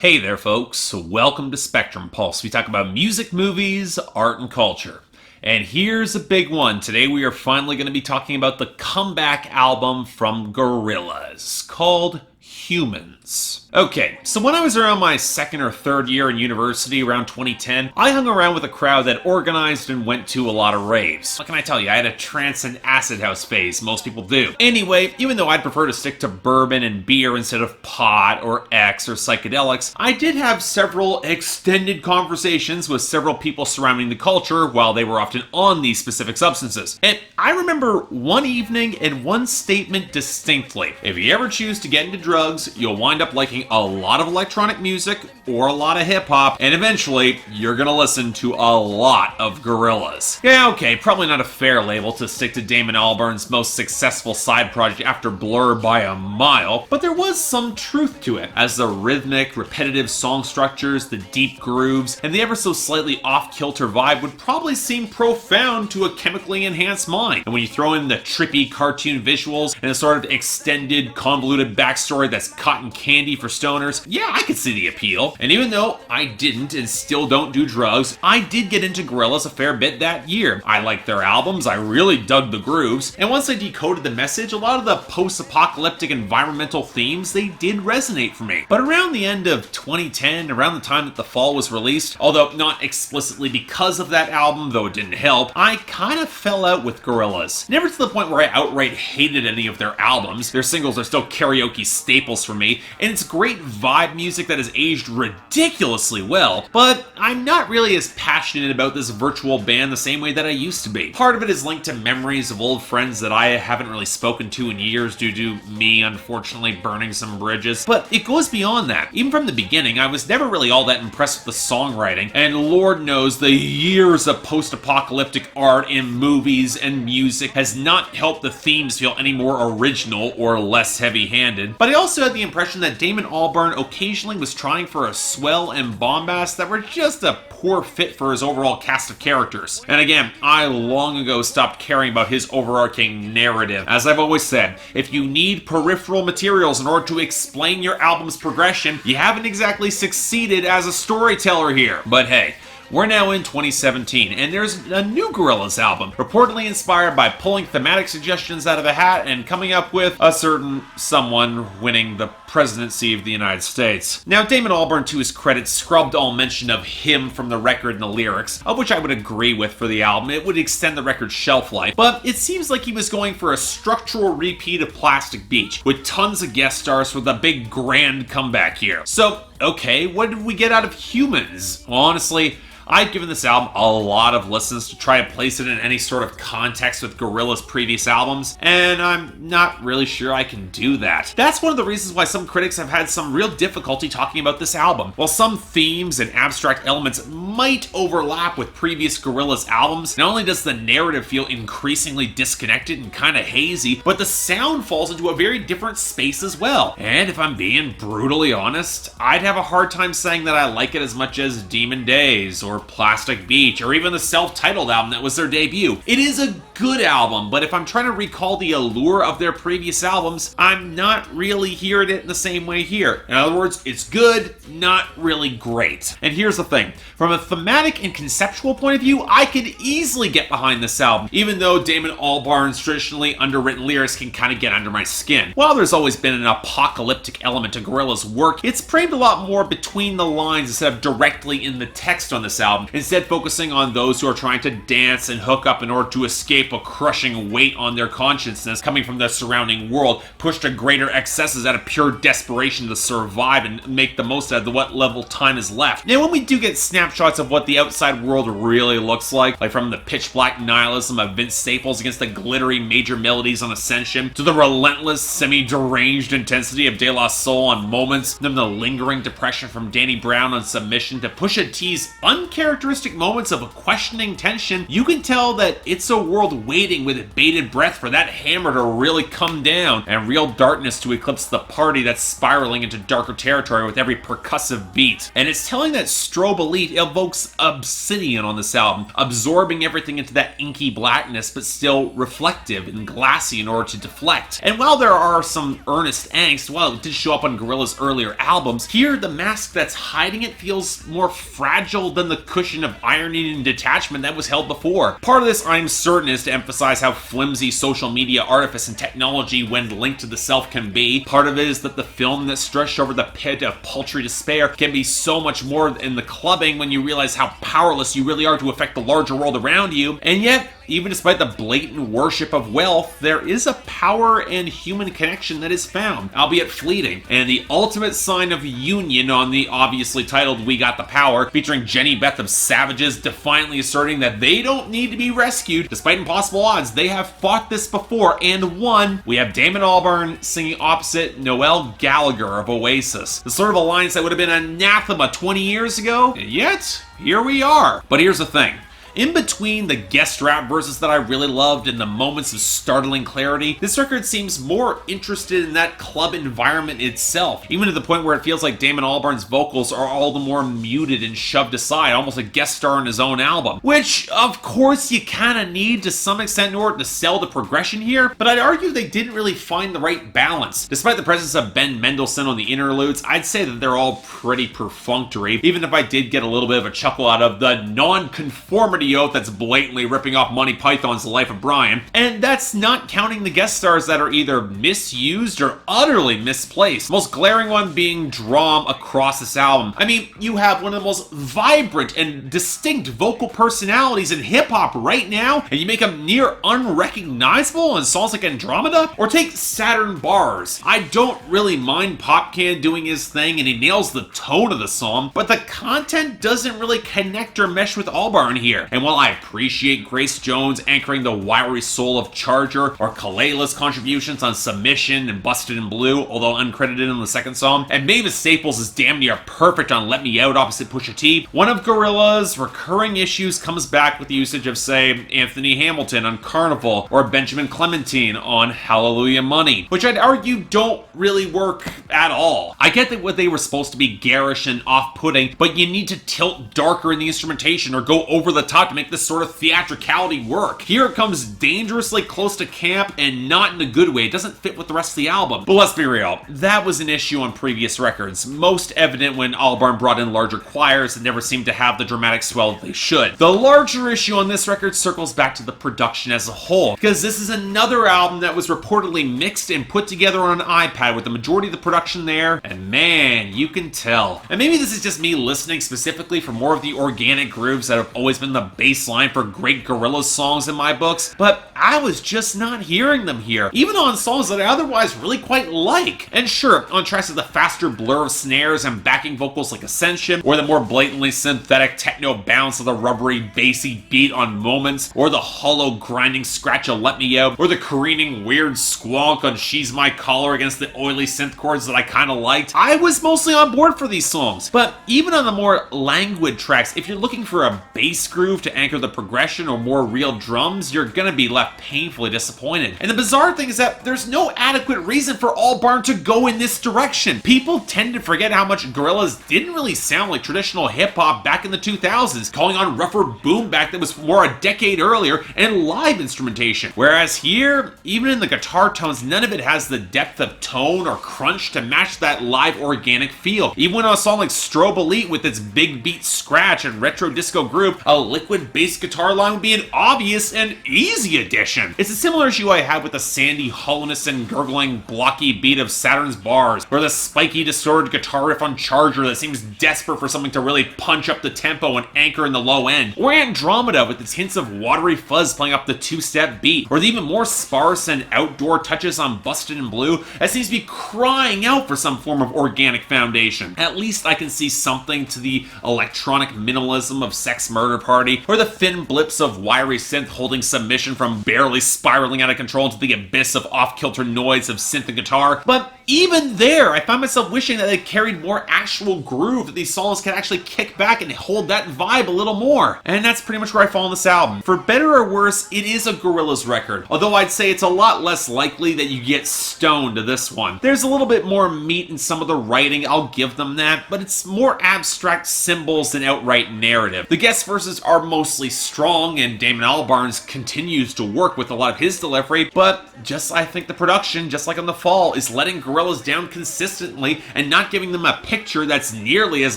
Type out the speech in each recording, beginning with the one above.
Hey there, folks. Welcome to Spectrum Pulse. We talk about music, movies, art, and culture. And here's a big one. Today we are finally going to be talking about the comeback album from Gorillaz called Humanz. Okay, so when I was around my second or third year in university around 2010, I hung around with a crowd that organized and went to a lot of raves. What can I tell you? I had a trance and acid house phase, most people do. Anyway, even though I'd prefer to stick to bourbon and beer instead of pot or X or psychedelics, I did have several extended conversations with several people surrounding the culture while they were often on these specific substances. And I remember one evening and one statement distinctly. If you ever choose to get into drugs, you'll wind up liking a lot of electronic music or a lot of hip-hop, and eventually you're gonna listen to a lot of Gorillaz. Yeah, okay, probably not a fair label to stick to Damon Albarn's most successful side project after Blur by a mile, but there was some truth to it, as the rhythmic, repetitive song structures, the deep grooves, and the ever so slightly off-kilter vibe would probably seem profound to a chemically enhanced mind. And when you throw in the trippy cartoon visuals and a sort of extended, convoluted backstory that's cotton candy for stoners, yeah, I could see the appeal. And even though I didn't and still don't do drugs, I did get into Gorillaz a fair bit that year. I liked their albums, I really dug the grooves, and once I decoded the message, a lot of the post-apocalyptic environmental themes, they did resonate for me. But around the end of 2010, around the time that The Fall was released, although not explicitly because of that album, though it didn't help, I kind of fell out with Gorillaz. Never to the point where I outright hated any of their albums. Their singles are still karaoke staples for me, and it's great vibe music that has aged ridiculously well, but I'm not really as passionate about this virtual band the same way that I used to be. Part of it is linked to memories of old friends that I haven't really spoken to in years due to me, unfortunately, burning some bridges, but it goes beyond that. Even from the beginning, I was never really all that impressed with the songwriting, and Lord knows the years of post-apocalyptic art in movies and music has not helped the themes feel any more original or less heavy-handed, but I also had the impression that Damon Albarn occasionally was trying for a swell and bombast that were just a poor fit for his overall cast of characters. And again, I long ago stopped caring about his overarching narrative. As I've always said, if you need peripheral materials in order to explain your album's progression, you haven't exactly succeeded as a storyteller here. But hey, we're now in 2017, and there's a new Gorillaz album, reportedly inspired by pulling thematic suggestions out of a hat and coming up with a certain someone winning the presidency of the United States. Now, Damon Albarn, to his credit, scrubbed all mention of him from the record and the lyrics, of which I would agree with for the album. It would extend the record's shelf life, but it seems like he was going for a structural repeat of Plastic Beach, with tons of guest stars for the big grand comeback here. So, okay, what did we get out of Humanz? Honestly, I've given this album a lot of listens to try to place it in any sort of context with Gorillaz' previous albums, and I'm not really sure I can do that. That's one of the reasons why some critics have had some real difficulty talking about this album. While some themes and abstract elements might overlap with previous Gorillaz albums, not only does the narrative feel increasingly disconnected and kind of hazy, but the sound falls into a very different space as well. And if I'm being brutally honest, I'd have a hard time saying that I like it as much as Demon Days or Plastic Beach, or even the self-titled album that was their debut. It is a good album, but if I'm trying to recall the allure of their previous albums, I'm not really hearing it in the same way here. In other words, it's good, not really great. And here's the thing, from a thematic and conceptual point of view, I could easily get behind this album, even though Damon Albarn's traditionally underwritten lyrics can kind of get under my skin. While there's always been an apocalyptic element to Gorillaz' work, it's framed a lot more between the lines instead of directly in the text on this album, instead focusing on those who are trying to dance and hook up in order to escape a crushing weight on their consciousness coming from the surrounding world, pushed to greater excesses out of pure desperation to survive and make the most out of what level time is left. Now, when we do get snapshots of what the outside world really looks like from the pitch black nihilism of Vince Staples against the glittery major melodies on Ascension, to the relentless, semi-deranged intensity of De La Soul on Momentz, then the lingering depression from Danny Brown on Submission, to Pusha T's uncharacteristic moments of a questioning tension, you can tell that it's a world waiting with bated breath for that hammer to really come down and real darkness to eclipse the party that's spiraling into darker territory with every percussive beat. And it's telling that Strobe Elite, evokes obsidian on this album, absorbing everything into that inky blackness, but still reflective and glassy in order to deflect. And while there are some earnest angst, while it did show up on Gorillaz' earlier albums, here the mask that's hiding it feels more fragile than the cushion of irony and detachment that was held before. Part of this, I'm certain, is to emphasize how flimsy social media artifice and technology when linked to the self can be. Part of it is that the film that stretched over the pit of paltry despair can be so much more in the clubbing when you realize how powerless you really are to affect the larger world around you. And yet, even despite the blatant worship of wealth, there is a power and human connection that is found, albeit fleeting, and the ultimate sign of union on the obviously titled We Got the Power, featuring Jenny Beth of Savages defiantly asserting that they don't need to be rescued. Despite impossible odds, they have fought this before and won. We have Damon Albarn singing opposite Noel Gallagher of Oasis, the sort of alliance that would have been anathema 20 years ago, and yet, here we are. But here's the thing. In between the guest rap verses that I really loved and the moments of startling clarity, this record seems more interested in that club environment itself, even to the point where it feels like Damon Albarn's vocals are all the more muted and shoved aside, almost a guest star on his own album. Which, of course, you kinda need to some extent in order to sell the progression here, but I'd argue they didn't really find the right balance. Despite the presence of Ben Mendelsohn on the interludes, I'd say that they're all pretty perfunctory, even if I did get a little bit of a chuckle out of the non-conformity oath that's blatantly ripping off Monty Python's The Life of Brian. And that's not counting the guest stars that are either misused or utterly misplaced. The most glaring one being D.R.A.M across this album. I mean, you have one of the most vibrant and distinct vocal personalities in hip-hop right now, and you make them near unrecognizable in songs like Andromeda? Or take Saturn Bars. I don't really mind Popcan doing his thing and he nails the tone of the song, but the content doesn't really connect or mesh with Albarn here. And while I appreciate Grace Jones anchoring the wiry soul of Charger, or Kelela's contributions on Submission and Busted in Blue, although uncredited in the second song, and Mavis Staples is damn near perfect on Let Me Out opposite Pusha T, one of Gorillaz' recurring issues comes back with the usage of, say, Anthony Hamilton on Carnival, or Benjamin Clementine on Hallelujah Money, which I'd argue don't really work at all. I get that what they were supposed to be garish and off-putting, but you need to tilt darker in the instrumentation or go over the top to make this sort of theatricality work. Here it comes dangerously close to camp and not in a good way. It doesn't fit with the rest of the album. But let's be real, that was an issue on previous records, most evident when Albarn brought in larger choirs that never seemed to have the dramatic swell that they should. The larger issue on this record circles back to the production as a whole, because this is another album that was reportedly mixed and put together on an iPad with the majority of the production there, and man, you can tell. And maybe this is just me listening specifically for more of the organic grooves that have always been the baseline for great Gorillaz songs in my books, but I was just not hearing them here, even on songs that I otherwise really quite like. And sure, on tracks with the faster blur of snares and backing vocals like Ascension, or the more blatantly synthetic techno bounce of the rubbery bassy beat on Momentz, or the hollow grinding scratch of Let Me Out, or the careening weird squonk on She's My Collar against the oily synth chords that I kinda liked, I was mostly on board for these songs. But even on the more languid tracks, if you're looking for a bass groove to anchor the progression or more real drums, you're gonna be left painfully disappointed. And the bizarre thing is that there's no adequate reason for Albarn to go in this direction. People tend to forget how much Gorillaz didn't really sound like traditional hip-hop back in the 2000s, calling on rougher boom bap that was more a decade earlier and live instrumentation. Whereas here, even in the guitar tones, none of it has the depth of tone or crunch to match that live organic feel. Even when on a song like Strobe Elite with its big beat scratch and retro disco groove, a liquid bass guitar line would be an obvious and easy addition. It's a similar issue I had with the sandy hollowness and gurgling blocky beat of Saturn's Bars, or the spiky distorted guitar riff on Charger that seems desperate for something to really punch up the tempo and anchor in the low end, or Andromeda with its hints of watery fuzz playing up the two-step beat, or the even more sparse and outdoor touches on Busted in Blue that seems to be crying out for some form of organic foundation. At least I can see something to the electronic minimalism of Sex Murder Party, or the thin blips of wiry synth holding Submission from barely spiraling out of control into the abyss of off-kilter noise of synth and guitar, but even there, I find myself wishing that they carried more actual groove, that these songs could actually kick back and hold that vibe a little more. And that's pretty much where I fall on this album. For better or worse, it is a Gorillaz record, although I'd say it's a lot less likely that you get stoned to this one. There's a little bit more meat in some of the writing, I'll give them that, but it's more abstract symbols than outright narrative. The guest verses are mostly strong, and Damon Albarn continues to work with a lot of his delivery, but I think the production, just like on The Fall, is letting Gorillaz down consistently and not giving them a picture that's nearly as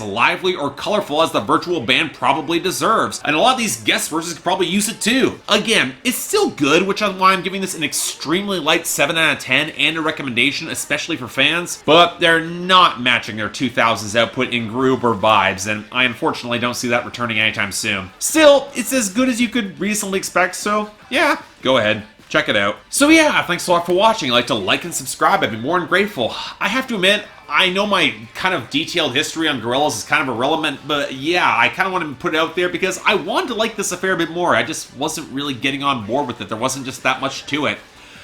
lively or colorful as the virtual band probably deserves. And a lot of these guest verses could probably use it too. Again, it's still good, which is why I'm giving this an extremely light 7 out of 10 and a recommendation, especially for fans, but they're not matching their 2000s output in groove or vibes, and I unfortunately don't see that returning anytime soon. Still, it's as good as you could reasonably expect, so yeah, go ahead. Check it out. So yeah, thanks a lot for watching. I'd like to like and subscribe. I'd be more than grateful. I have to admit, I know my kind of detailed history on Gorillaz is kind of irrelevant, but yeah, I kind of wanted to put it out there because I wanted to like this affair a bit more. I just wasn't really getting on board with it. There wasn't just that much to it.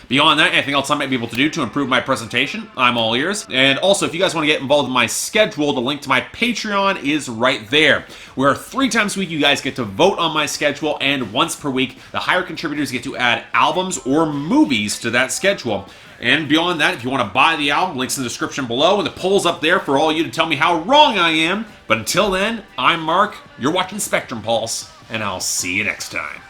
Beyond that, anything else I might be able to do to improve my presentation, I'm all ears. And also, if you guys want to get involved in my schedule, the link to my Patreon is right there, where 3 times a week you guys get to vote on my schedule, and once per week, the higher contributors get to add albums or movies to that schedule. And beyond that, if you want to buy the album, links in the description below, and the poll's up there for all you to tell me how wrong I am. But until then, I'm Mark, you're watching Spectrum Pulse, and I'll see you next time.